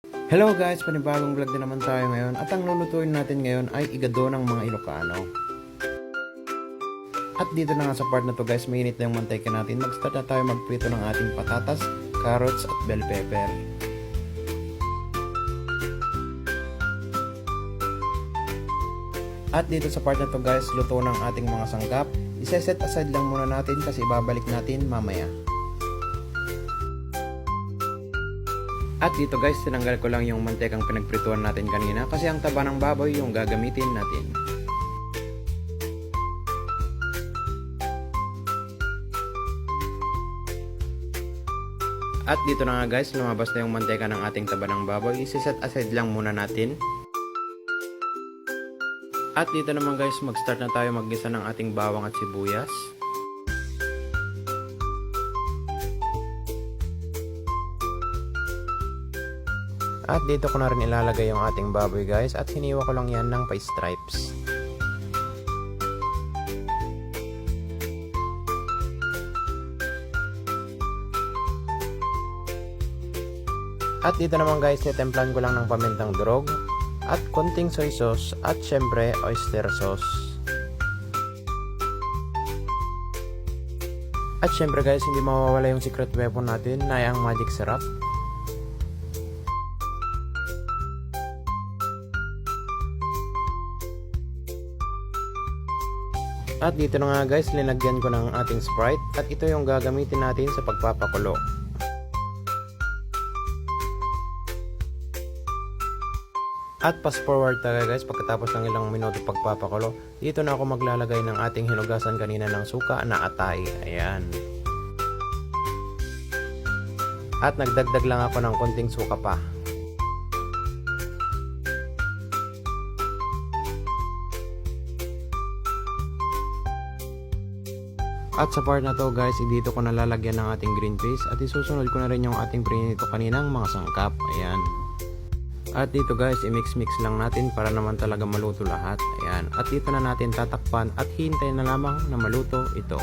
Hello guys, panibagong vlog din naman tayo ngayon at ang lulutuin natin ngayon ay igado ng mga Ilocano. At dito na nga sa part na to guys, mainit na yung mantika natin. Mag-start na tayo magprito ng ating patatas, carrots at bell pepper. At dito sa part na to guys, luto ng ating mga sangkap. Iseset aside lang muna natin kasi babalik natin mamaya. At dito guys, tinanggal ko lang yung mantekang pinagprituan natin kanina kasi ang taba ng baboy yung gagamitin natin. At dito na nga guys, lumabas na yung manteka ng ating taba ng baboy. Isiset aside lang muna natin. At dito naman guys, mag-start na tayo maggisa ng ating bawang at sibuyas. At dito ko na rin ilalagay yung ating baboy guys at hiniwa ko lang yan ng pa-stripes. At dito naman guys, titemplan ko lang ng pamintang durog at konting soy sauce at syempre oyster sauce. At syempre guys, hindi mawawala yung secret weapon natin na ang magic syrup. At dito na nga guys, linagyan ko ng ating Sprite at ito yung gagamitin natin sa pagpapakulo. At fast forward tayo guys, pagkatapos ng ilang minuto pagpapakulo, dito na ako maglalagay ng ating hinugasan kanina ng suka na atay. Ayan. At nagdagdag lang ako ng konting suka pa. At sa part na to guys, dito ko nalalagyan ng ating green peas at isusunod ko na rin yung ating prinito kaninang mga sangkap. Ayan. At dito guys, i-mix-mix lang natin para naman talaga maluto lahat. Ayan. At dito na natin tatakpan at hintayin na lamang na maluto ito.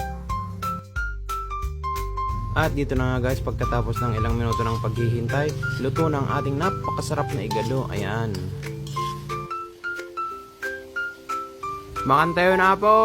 At dito na nga guys, pagkatapos ng ilang minuto ng paghihintay, luto ng ating napakasarap na igado. Ayan. Makan tayo na po!